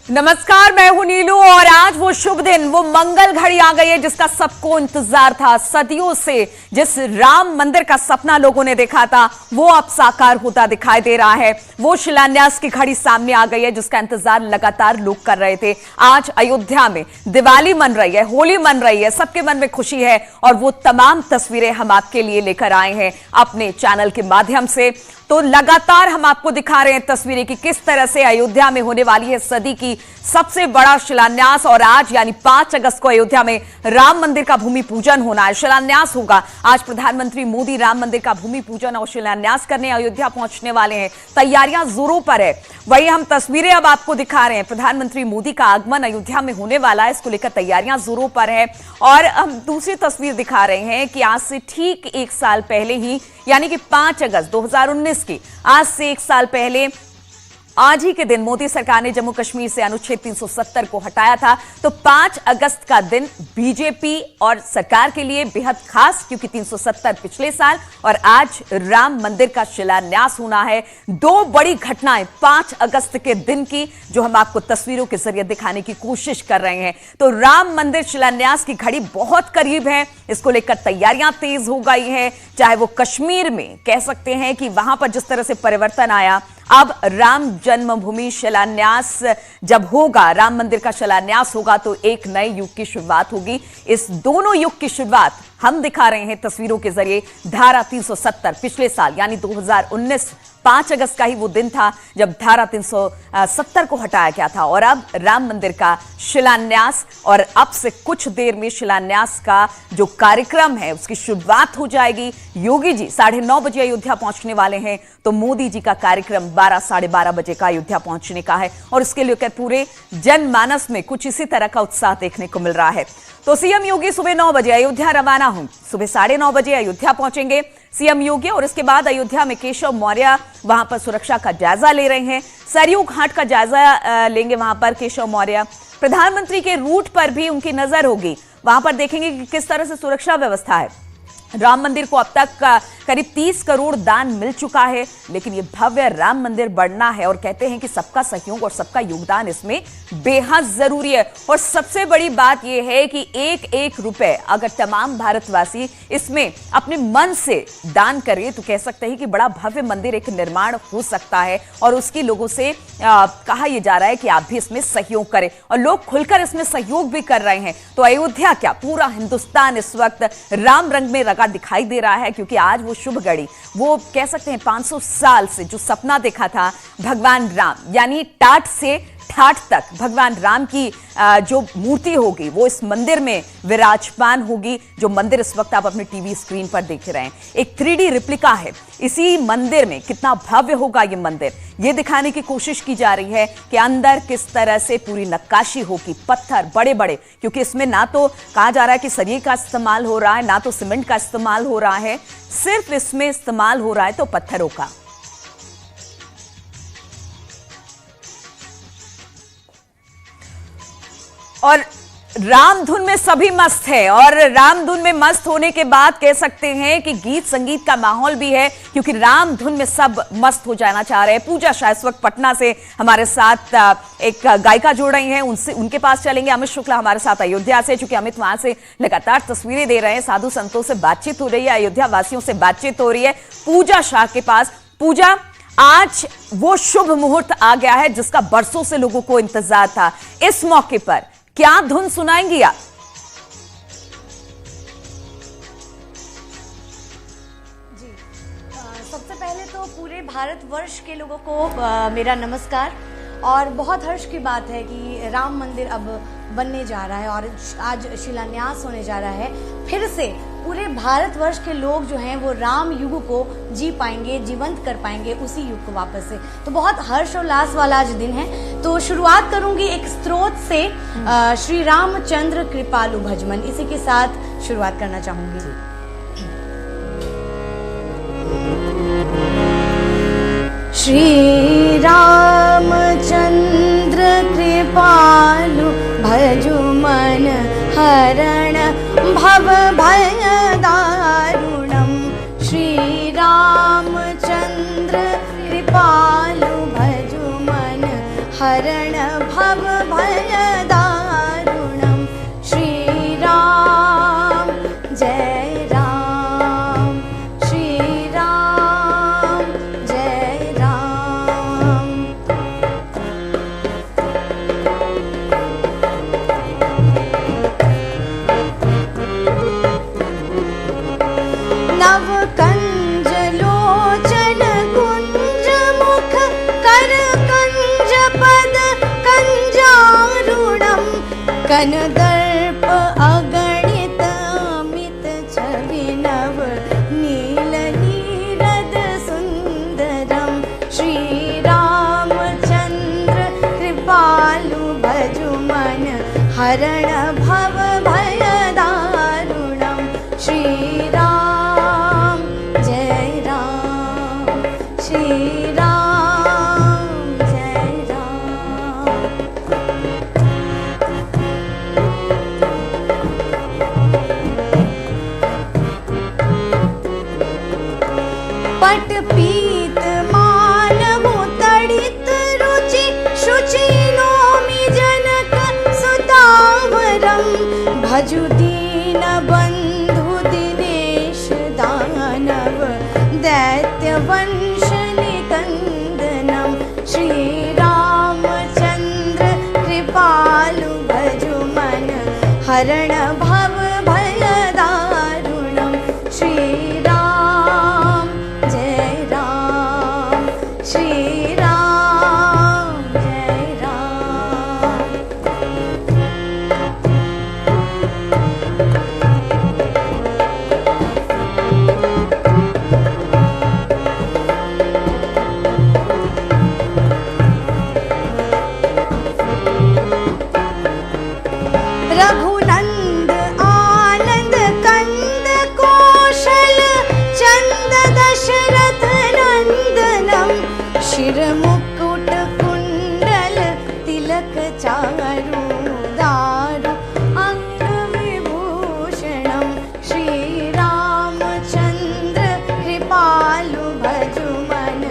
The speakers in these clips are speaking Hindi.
नमस्कार, मैं हूं नीलू और आज वो शुभ दिन, वो मंगल घड़ी आ गई है जिसका सबको इंतजार था। सदियों से जिस राम मंदिर का सपना लोगों ने देखा था वो अब साकार होता दिखाई दे रहा है। वो शिलान्यास की घड़ी सामने आ गई है जिसका इंतजार लगातार लोग कर रहे थे। आज अयोध्या में दिवाली मन रही है, होली मन रही है, सबके मन में खुशी है और वो तमाम तस्वीरें हम आपके लिए लेकर आए हैं अपने चैनल के माध्यम से। तो लगातार हम आपको दिखा रहे हैं तस्वीरें कि किस तरह से अयोध्या में होने वाली है सदी की सबसे बड़ा शिलान्यास। और आज यानी 5 अगस्त को अयोध्या में राम मंदिर का भूमि पूजन होना है, शिलान्यास होगा। आज प्रधानमंत्री मोदी राम मंदिर का भूमि पूजन और शिलान्यास करने अयोध्या पहुंचने वाले हैं। तैयारियां जोरों पर है। वही हम तस्वीरें अब आपको दिखा रहे हैं। प्रधानमंत्री मोदी का आगमन अयोध्या में होने वाला है, इसको लेकर तैयारियां जोरों पर है। और हम दूसरी तस्वीर दिखा रहे हैं कि आज से ठीक 1 साल पहले ही यानी कि 5 अगस्त 2019 की, आज से 1 साल पहले आज ही के दिन मोदी सरकार ने जम्मू कश्मीर से अनुच्छेद 370 को हटाया था। तो 5 अगस्त का दिन बीजेपी और सरकार के लिए बेहद खास, क्योंकि 370 पिछले साल और आज राम मंदिर का शिलान्यास होना है। 2 बड़ी घटनाएं 5 अगस्त के दिन की जो हम आपको तस्वीरों के जरिए दिखाने की कोशिश कर रहे हैं। तो राम मंदिर शिलान्यास की घड़ी बहुत करीब है, इसको लेकर तैयारियां तेज हो गई है। चाहे वो कश्मीर में कह सकते हैं कि वहां पर जिस तरह से परिवर्तन आया, अब राम जन्मभूमि शिलान्यास जब होगा, राम मंदिर का शिलान्यास होगा तो एक नए युग की शुरुआत होगी। इस दोनों युग की शुरुआत हम दिखा रहे हैं तस्वीरों के जरिए। धारा 370 पिछले साल यानी 2019 5 अगस्त का ही वो दिन था जब धारा 370 को हटाया गया था और अब राम मंदिर का शिलान्यास। और अब से कुछ देर में शिलान्यास का जो कार्यक्रम है उसकी शुरुआत हो जाएगी। योगी जी 9:30 बजे अयोध्या पहुंचने वाले हैं, तो मोदी जी का कार्यक्रम 12 साढ़े 12 बजे का अयोध्या पहुंचने का है और इसके लेकर पूरे जनमानस में कुछ इसी तरह का उत्साह देखने को मिल रहा है। तो सीएम योगी सुबह 9 बजे अयोध्या रवाना होंगे, सुबह 9:30 बजे अयोध्या पहुंचेंगे सीएम योगी और इसके बाद अयोध्या में केशव मौर्य वहां पर सुरक्षा का जायजा ले रहे हैं। सरयू घाट का जायजा लेंगे वहां पर केशव मौर्य। प्रधानमंत्री के रूट पर भी उनकी नजर होगी, वहां पर देखेंगे कि किस तरह से सुरक्षा व्यवस्था है। राम मंदिर को अब तक करीब 30 करोड़ दान मिल चुका है, लेकिन यह भव्य राम मंदिर बढ़ना है और कहते हैं कि सबका सहयोग और सबका योगदान इसमें बेहद जरूरी है। और सबसे बड़ी बात यह है कि एक रुपए अगर तमाम भारतवासी इसमें अपने मन से दान करें तो कह सकते हैं कि बड़ा भव्य मंदिर एक निर्माण हो सकता है। और उसकी लोगों से कहा यह जा रहा है कि आप भी इसमें सहयोग करें और लोग खुलकर इसमें सहयोग भी कर रहे हैं। तो अयोध्या क्या पूरा हिंदुस्तान इस वक्त राम रंग में रंगा दिखाई दे रहा है, क्योंकि आज वो शुभ घड़ी, वो कह सकते हैं 500 साल से जो सपना देखा था भगवान राम यानी टाट से ठाठ तक भगवान राम की जो मूर्ति होगी वो इस मंदिर में विराजमान होगी। जो मंदिर इस वक्त आप अपने टीवी स्क्रीन पर देख रहे हैं एक 3D रिप्लिका है इसी मंदिर में। कितना भव्य होगा ये मंदिर, ये दिखाने की कोशिश की जा रही है कि अंदर किस तरह से पूरी नक्काशी होगी। पत्थर बड़े बड़े, क्योंकि इसमें ना तो कहा जा रहा है कि सरिये का इस्तेमाल हो रहा है, ना तो सीमेंट का इस्तेमाल हो रहा है, सिर्फ इसमें इस्तेमाल हो रहा है तो पत्थरों का। और राम धुन में सभी मस्त है और राम धुन में मस्त होने के बाद कह सकते हैं कि गीत संगीत का माहौल भी है, क्योंकि राम धुन में सब मस्त हो जाना चाह रहे हैं। पूजा शाह इस वक्त पटना से हमारे साथ एक गायिका जुड़ रही हैं, उनसे उनके पास चलेंगे। अमित शुक्ला हमारे साथ अयोध्या से, चूंकि अमित वहां से लगातार तस्वीरें दे रहे हैं, साधु संतों से बातचीत हो रही है, अयोध्या वासियों से बातचीत हो रही है। पूजा शाह के पास, पूजा आज वो शुभ मुहूर्त आ गया है जिसका बरसों से लोगों को इंतजार था। इस मौके पर क्या धुन सुनाएंगी आप? जी, सबसे पहले तो पूरे भारतवर्ष के लोगों को मेरा नमस्कार। और बहुत हर्ष की बात है कि राम मंदिर अब बनने जा रहा है और आज शिलान्यास होने जा रहा है। फिर से पूरे भारतवर्ष के लोग जो हैं वो राम युग को जी पाएंगे, जीवंत कर पाएंगे उसी युग को वापस से। तो बहुत हर्षोल्लास वाला आज दिन है। तो शुरुआत करूंगी एक स्त्रोत से, श्री रामचंद्र कृपालु भजमन, इसी के साथ शुरुआत करना चाहूंगी। श्री रामचंद्र कृपालु भजमन हरण भव भय दारुणम। श्री रामचंद्र कृपालु भजमन हरण भव कनदर्प अगणित अमित छवि नव नील नीरद सुंदरम श्री रामचंद्र कृपालु भजु मन हरण भव भय दारुणम श्री राम जय राम श्री राम जय राम। पट पीत मानव तड़ित रुचि शुचि नोमि जनक सुतावरम भजु दीन बंधु दिनेश दानव दैत्य वंश निकंदनम श्री रामचंद्र कृपालु भजु मन हरण भव भय दारुणम श्री राम जय राम श्री राम जय राम। रघुनंद आनंद कंद कौशल चंद दशरथ नंदनम शिर मुकुट कुंडल तिलक चारु दारु अंग विभूषणम श्री रामचंद्र कृपालु भजु मन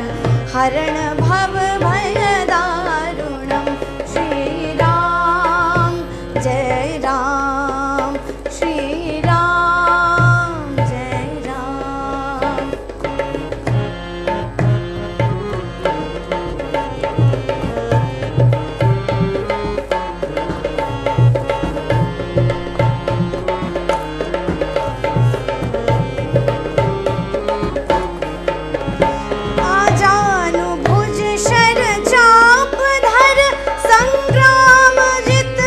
हरण भव भय दारुणम श्री राम जय राम श्री राम जय राम। आजानु भुज शर चाप धर संग्राम जित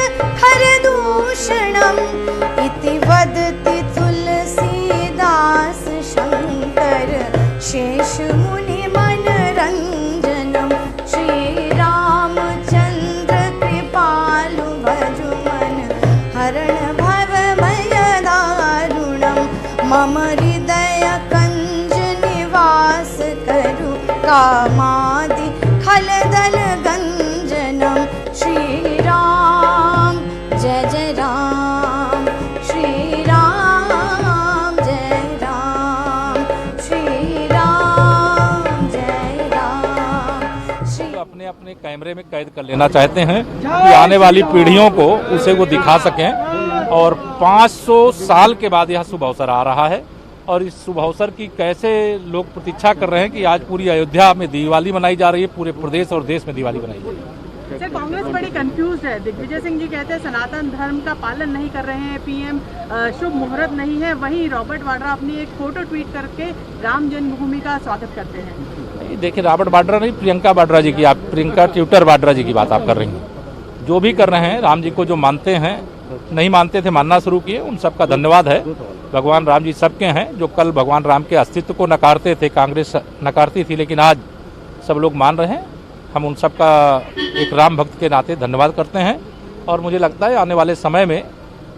खर दूषणम इति वदति तुलसीदास शंकर शेष मुनि मनरंजनम श्री रामचंद्र कृपालु भजु मन हरण भव भय दारुणम मम हृदय कंज निवास करु कामादि खलदल गंजनम श्री राम जय जय राम श्री राम जय राम श्री राम जय राम श्री। अपने अपने कैमरे में कैद कर लेना चाहते हैं कि आने वाली पीढ़ियों को उसे वो दिखा सकें। और 500 साल के बाद यह शुभ अवसर आ रहा है और इस शुभ अवसर की कैसे लोग प्रतीक्षा कर रहे हैं कि आज पूरी अयोध्या में दिवाली मनाई जा रही है, पूरे प्रदेश और देश में दिवाली मनाई जा रही है। सर, कांग्रेस बड़ी कंफ्यूज है। दिग्विजय सिंह जी कहते हैं सनातन धर्म का पालन नहीं कर रहे हैं, पीएम शुभ मुहूर्त नहीं है। वहीं रॉबर्ट वाड्रा अपनी एक फोटो ट्वीट करके राम जन्मभूमि का स्वागत करते हैं। देखिए, रॉबर्ट वाड्रा नहीं, प्रियंका वाड्रा जी की, आप प्रियंका ट्विटर वाड्रा जी की बात आप कर रही हैं। जो भी कर रहे हैं, राम जी को जो मानते हैं, नहीं मानते थे मानना शुरू किए, उन सबका धन्यवाद है। भगवान राम जी सबके हैं। जो कल भगवान राम के अस्तित्व को नकारते थे, कांग्रेस नकारती थी, लेकिन आज सब लोग मान रहे हैं। हम उन सबका एक राम भक्त के नाते धन्यवाद करते हैं। और मुझे लगता है आने वाले समय में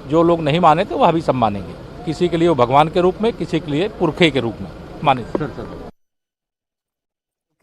जो लोग नहीं माने थे वह भी सब मानेंगे। किसी के लिए वो भगवान के रूप में, किसी के लिए पुरखे के रूप में माने।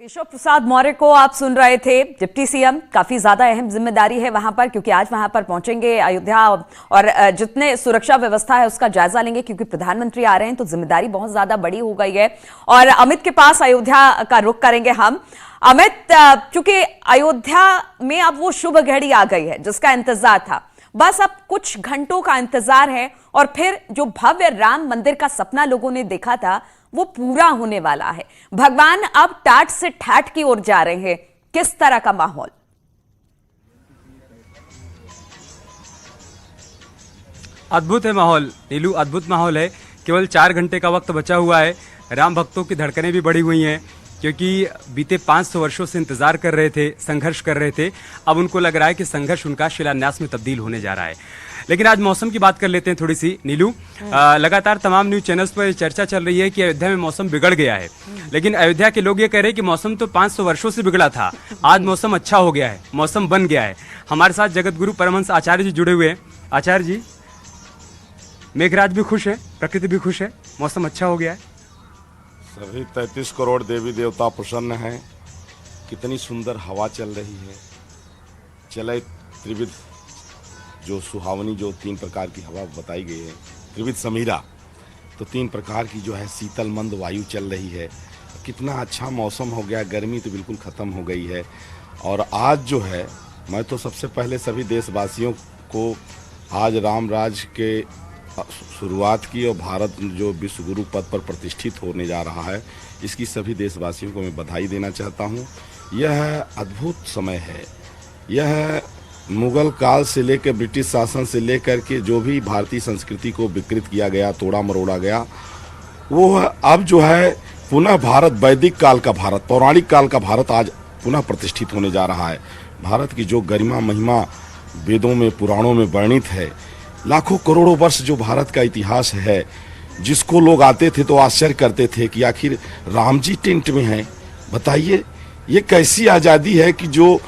केशव प्रसाद मौर्य को आप सुन रहे थे। डिप्टी सीएम, काफी ज्यादा अहम जिम्मेदारी है वहां पर, क्योंकि आज वहां पर पहुंचेंगे अयोध्या और जितने सुरक्षा व्यवस्था है उसका जायजा लेंगे, क्योंकि प्रधानमंत्री आ रहे हैं तो जिम्मेदारी बहुत ज्यादा बड़ी हो गई है। और अमित के पास अयोध्या का रुख करेंगे हम। अमित, चूंकि अयोध्या में अब वो शुभ घड़ी आ गई है जिसका इंतजार था, बस अब कुछ घंटों का इंतजार है और फिर जो भव्य राम मंदिर का सपना लोगों ने देखा था वो पूरा होने वाला है। भगवान अब टाट से ठाट की ओर जा रहे हैं। किस तरह का माहौल? अद्भुत है माहौल नीलू, अद्भुत माहौल है। केवल 4 घंटे का वक्त बचा हुआ है। राम भक्तों की धड़कनें भी बढ़ी हुई हैं। क्योंकि बीते 500 वर्षों से इंतजार कर रहे थे, संघर्ष कर रहे थे। अब उनको लग रहा है कि संघर्ष उनका शिलान्यास में तब्दील होने जा रहा है। लेकिन आज मौसम की बात कर लेते हैं थोड़ी सी नीलू। लगातार तमाम न्यूज चैनल्स पर चर्चा चल रही है कि अयोध्या में मौसम बिगड़ गया है, लेकिन अयोध्या के लोग ये कह रहे हैं कि मौसम तो 500 वर्षों से बिगड़ा था, आज मौसम अच्छा हो गया है, मौसम बन गया है। हमारे साथ जगत गुरु परमहंस आचार्य जी जुड़े हुए हैं। आचार्य जी, मेघराज भी खुश है, प्रकृति भी खुश है, मौसम अच्छा हो गया है। सभी 33 करोड़ देवी देवता प्रसन्न हैं। कितनी सुंदर हवा चल रही है। चले त्रिविध जो सुहावनी, जो 3 प्रकार की हवा बताई गई है, त्रिविध समीरा, तो 3 प्रकार की जो है शीतल मंद वायु चल रही है। कितना अच्छा मौसम हो गया, गर्मी तो बिल्कुल ख़त्म हो गई है। और आज जो है, मैं तो सबसे पहले सभी देशवासियों को आज राम राज के शुरुआत की और भारत जो विश्व गुरु पद पर प्रतिष्ठित होने जा रहा है, इसकी सभी देशवासियों को मैं बधाई देना चाहता हूँ। यह अद्भुत समय है। यह मुगल काल से लेकर ब्रिटिश शासन से लेकर के जो भी भारतीय संस्कृति को विकृत किया गया, तोड़ा मरोड़ा गया, वो अब जो है पुनः भारत, वैदिक काल का भारत, पौराणिक काल का भारत आज पुनः प्रतिष्ठित होने जा रहा है। भारत की जो गरिमा महिमा वेदों में, पुराणों में वर्णित है, लाखों करोड़ों वर्ष जो भारत का इतिहास है, जिसको लोग आते थे तो आश्चर्य करते थे कि आखिर राम जी टेंट में हैं। बताइए, ये कैसी आज़ादी है कि जो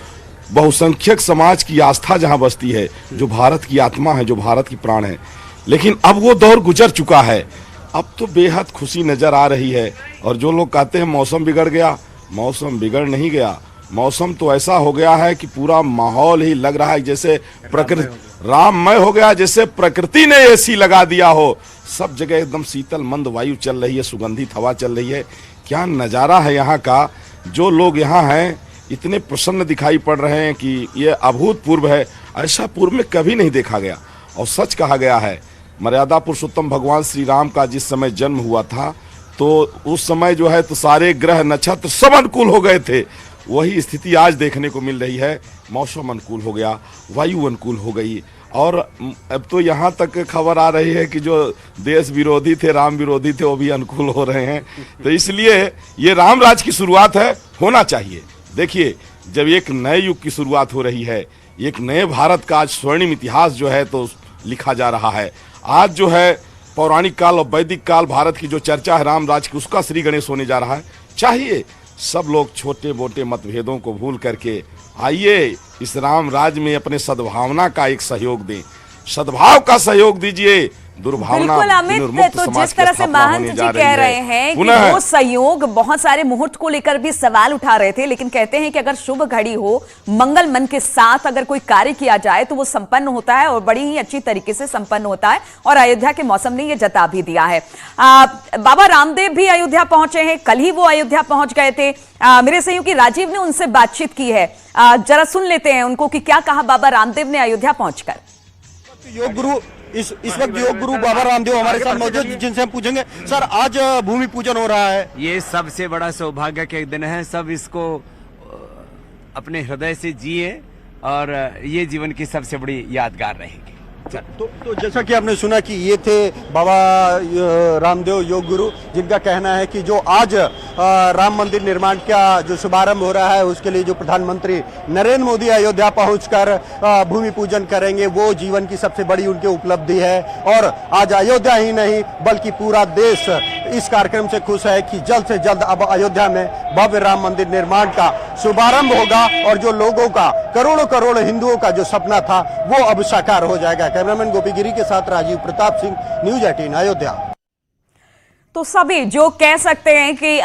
बहुसंख्यक समाज की आस्था जहां बसती है, जो भारत की आत्मा है, जो भारत की प्राण है। लेकिन अब वो दौर गुजर चुका है। अब तो बेहद खुशी नजर आ रही है। और जो लोग कहते हैं मौसम बिगड़ गया, मौसम बिगड़ नहीं गया। मौसम तो ऐसा हो गया है कि पूरा माहौल ही लग रहा है जैसे प्रकृति राममय हो गया, जैसे प्रकृति ने एसी लगा दिया हो। सब जगह एकदम शीतल मंद वायु चल रही है, सुगंधित हवा चल रही है। क्या नज़ारा है यहाँ का। जो लोग यहाँ हैं इतने प्रसन्न दिखाई पड़ रहे हैं कि ये अभूतपूर्व है। ऐसा पूर्व में कभी नहीं देखा गया। और सच कहा गया है, मर्यादा पुरुषोत्तम भगवान श्री राम का जिस समय जन्म हुआ था, तो उस समय जो है तो सारे ग्रह नक्षत्र सब अनुकूल हो गए थे। वही स्थिति आज देखने को मिल रही है। मौसम अनुकूल हो गया, वायु अनुकूल हो गई। और अब तो यहाँ तक खबर आ रही है कि जो देश विरोधी थे, राम विरोधी थे, वो भी अनुकूल हो रहे हैं। तो इसलिए ये राम राज की शुरुआत है, होना चाहिए। देखिए, जब एक नए युग की शुरुआत हो रही है, एक नए भारत का आज स्वर्णिम इतिहास जो है तो लिखा जा रहा है। आज जो है पौराणिक काल और वैदिक काल भारत की जो चर्चा है राम राज की, उसका श्री गणेश होने जा रहा है। चाहिए सब लोग छोटे मोटे मतभेदों को भूल करके आइए इस राम राज में अपने सद्भावना का एक सहयोग दें, सद्भाव का सहयोग दीजिए। दुर्भावना बिल्कुल अमित, तो जिस तरह से महंत जी कह रहे हैं कि वो संयोग, बहुत सारे मुहूर्त को लेकर भी सवाल उठा रहे थे, लेकिन कहते हैं कि अगर शुभ घड़ी हो, मंगल मन के साथ अगर कोई कार्य किया जाए तो वो संपन्न होता है और बड़ी ही अच्छी तरीके से संपन्न होता है। और अयोध्या के मौसम ने ये जता भी दिया है। बाबा रामदेव भी अयोध्या पहुंचे हैं, कल ही वो अयोध्या पहुंच गए थे। मेरे सहयोगी राजीव ने उनसे बातचीत की है, जरा सुन लेते हैं उनको कि क्या कहा बाबा रामदेव ने अयोध्या पहुंचकर। योग गुरु इस वक्त योग गुरु बाबा रामदेव हमारे साथ मौजूद, जिनसे हम पूछेंगे सर आज भूमि पूजन हो रहा है। ये सबसे बड़ा सौभाग्य के दिन है। सब इसको अपने हृदय से जिए और ये जीवन की सबसे बड़ी यादगार रहेगी। तो जैसा कि आपने सुना कि ये थे बाबा रामदेव योग गुरु, जिनका कहना है कि जो आज राम मंदिर निर्माण का जो शुभारंभ हो रहा है, उसके लिए जो प्रधानमंत्री नरेंद्र मोदी अयोध्या पहुंचकर भूमि पूजन करेंगे, वो जीवन की सबसे बड़ी उनकी उपलब्धि है। और आज अयोध्या ही नहीं बल्कि पूरा देश इस कार्यक्रम से खुश है कि जल्द से जल्द अब अयोध्या में भव्य राम मंदिर निर्माण का शुभारंभ होगा और जो लोगों का, करोड़ों करोड़ हिंदुओं का जो सपना था, वो अब साकार हो जाएगा। कैमरामैन गोपीगिरी के साथ राजीव प्रताप सिंह, न्यूज 18 अयोध्या। तो सभी जो कह सकते हैं कि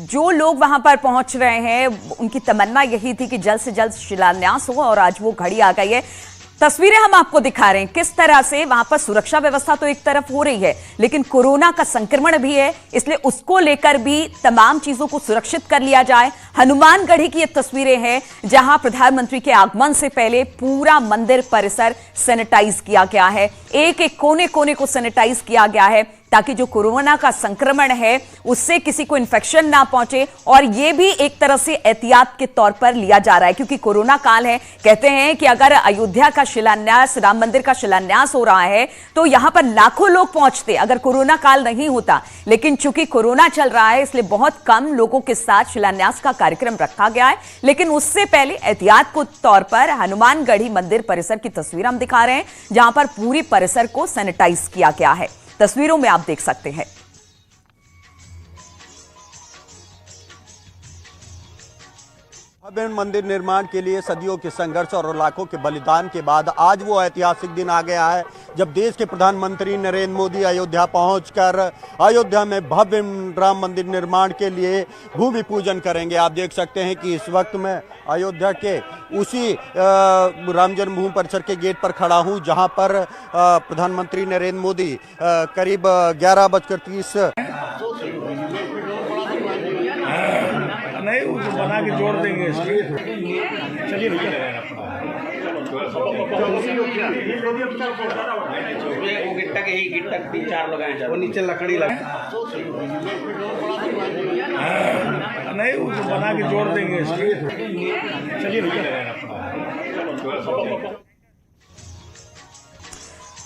जो लोग वहां पर पहुंच रहे हैं, उनकी तमन्ना यही थी कि जल्द से जल्द शिलान्यास हो, और आज वो घड़ी आ गई है। तस्वीरें हम आपको दिखा रहे हैं किस तरह से वहां पर सुरक्षा व्यवस्था तो एक तरफ हो रही है, लेकिन कोरोना का संक्रमण भी है, इसलिए उसको लेकर भी तमाम चीजों को सुरक्षित कर लिया जाए। हनुमानगढ़ी की ये तस्वीरें हैं जहां प्रधानमंत्री के आगमन से पहले पूरा मंदिर परिसर सैनिटाइज किया गया है, एक एक कोने कोने को सैनिटाइज किया गया है ताकि जो कोरोना का संक्रमण है उससे किसी को इन्फेक्शन ना पहुंचे। और ये भी एक तरह से एहतियात के तौर पर लिया जा रहा है क्योंकि कोरोना काल है। कहते हैं कि अगर अयोध्या का शिलान्यास, राम मंदिर का शिलान्यास हो रहा है तो यहां पर लाखों लोग पहुंचते अगर कोरोना काल नहीं होता, लेकिन चूंकि कोरोना चल रहा है इसलिए बहुत कम लोगों के साथ शिलान्यास का कार्यक्रम रखा गया है। लेकिन उससे पहले एहतियात के तौर पर हनुमानगढ़ी मंदिर परिसर की तस्वीर हम दिखा रहे हैं जहां पर पूरी परिसर को सैनिटाइज किया गया है। तस्वीरों में आप देख सकते हैं। भव्य मंदिर निर्माण के लिए सदियों के संघर्ष और लाखों के बलिदान के बाद आज वो ऐतिहासिक दिन आ गया है जब देश के प्रधानमंत्री नरेंद्र मोदी अयोध्या पहुंचकर अयोध्या में भव्य राम मंदिर निर्माण के लिए भूमि पूजन करेंगे। आप देख सकते हैं कि इस वक्त मैं अयोध्या के उसी राम जन्मभूमि परिसर के गेट पर खड़ा हूं जहां पर प्रधानमंत्री नरेंद्र मोदी करीब 11:30 नहीं बना के जोड़ देंगे। चलिए गिट्टा के ही गिट्टा 3-4 लगाए वो नीचे लकड़ी लगे नहीं बना के जोड़ देंगे। चलिए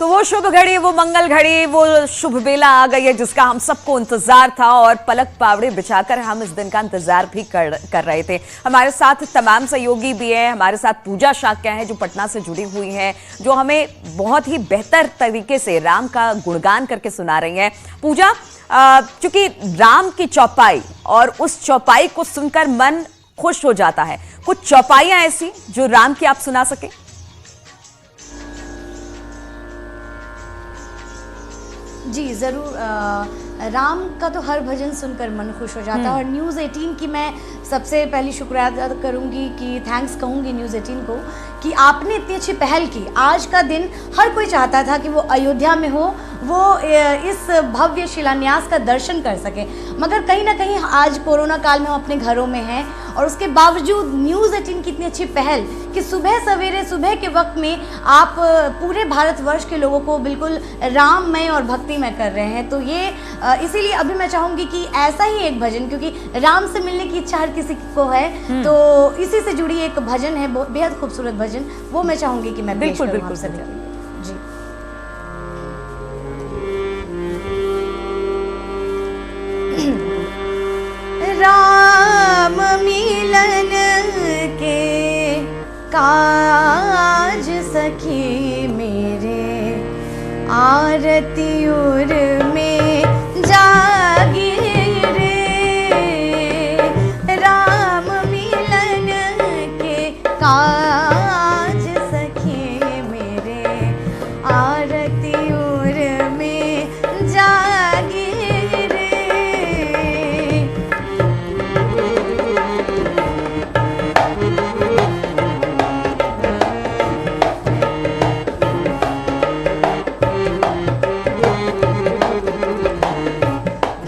तो वो शुभ घड़ी, वो मंगल घड़ी, वो शुभ बेला आ गई है जिसका हम सबको इंतजार था और पलक पावड़े बिछाकर हम इस दिन का इंतजार भी कर रहे थे। हमारे साथ तमाम सहयोगी भी हैं, हमारे साथ पूजा शाक्या हैं जो पटना से जुड़ी हुई हैं, जो हमें बहुत ही बेहतर तरीके से राम का गुणगान करके सुना रही हैं। पूजा, चूंकि राम की चौपाई और उस चौपाई को सुनकर मन खुश हो जाता है, कुछ चौपाइयां ऐसी जो राम की आप सुना सके? जी ज़रूर। राम का तो हर भजन सुनकर मन खुश हो जाता है और न्यूज़ 18 की मैं सबसे पहली शुक्रिया अदा करूंगी कि थैंक्स कहूंगी न्यूज़ 18 को कि आपने इतनी अच्छी पहल की। आज का दिन हर कोई चाहता था कि वो अयोध्या में हो, वो इस भव्य शिलान्यास का दर्शन कर सके, मगर कहीं ना कहीं आज कोरोना काल में हम अपने घरों में हैं और उसके बावजूद न्यूज़ 18 की इतनी अच्छी पहल कि सुबह सवेरे सुबह के वक्त में आप पूरे भारतवर्ष के लोगों को बिल्कुल राममय और भक्तिमय कर रहे हैं। तो ये इसीलिए अभी मैं चाहूँगी कि ऐसा ही एक भजन, क्योंकि राम से मिलने की इच्छा हर किसी को है, तो इसी से जुड़ी एक भजन है बेहद खूबसूरत भजन, वो मैं चाहूँगी कि मैं बिल्कुल जी। राम मिलन के काज सखी मेरे आरती उर में जागी रे, राम मिलन के काज सखी मेरे आरती उर में जागी रे।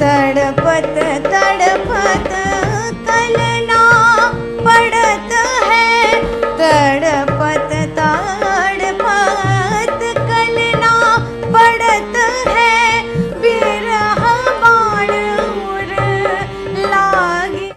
तड़पत तड़पत कलना पड़त है, तड़पत तड़पत कलना पड़त है, बिरह बाण उर लागे।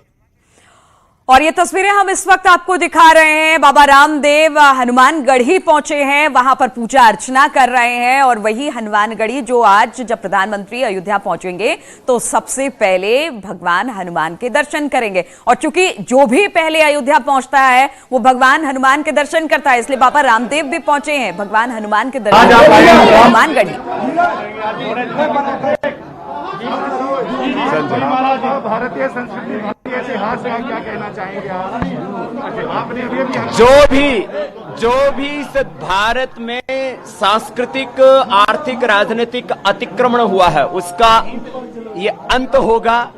और ये तस्वीरें हम इस वक्त आपको दिखा रहे हैं। बाबा रामदेव हनुमानगढ़ी पहुंचे हैं, वहां पर पूजा अर्चना कर रहे हैं और वही हनुमानगढ़ी जो आज जब प्रधानमंत्री अयोध्या पहुंचेंगे तो सबसे पहले भगवान हनुमान के दर्शन करेंगे। और चूंकि जो भी पहले अयोध्या पहुंचता है वो भगवान हनुमान के दर्शन करता है, इसलिए बाबा रामदेव भी पहुंचे हैं भगवान हनुमान के दर्शन हनुमानगढ़ी। भारतीय संस्कृति, भारतीय इतिहास का क्या कहना चाहेंगे आप? जो भी इस भारत में सांस्कृतिक, आर्थिक, राजनीतिक अतिक्रमण हुआ है उसका ये अंत होगा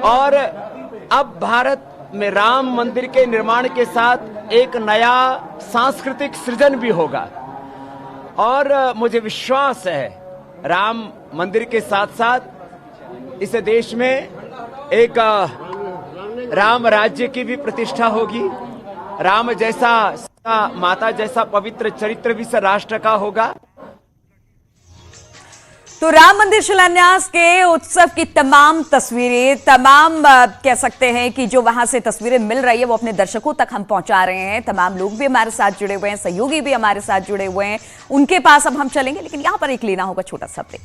और अब भारत में राम मंदिर के निर्माण के साथ एक नया सांस्कृतिक सृजन भी होगा। और मुझे विश्वास है राम मंदिर के साथ साथ इस देश में एक राम राज्य की भी प्रतिष्ठा होगी, राम जैसा, माता जैसा पवित्र चरित्र भी इस राष्ट्र का होगा। तो राम मंदिर शिलान्यास के उत्सव की तमाम तस्वीरें, तमाम कह सकते हैं कि जो वहां से तस्वीरें मिल रही है वो अपने दर्शकों तक हम पहुंचा रहे हैं। तमाम लोग भी हमारे साथ जुड़े हुए हैं, सहयोगी भी हमारे साथ जुड़े हुए हैं, उनके पास अब हम चलेंगे, लेकिन यहां पर एक लेना होगा छोटा सा ब्रेक।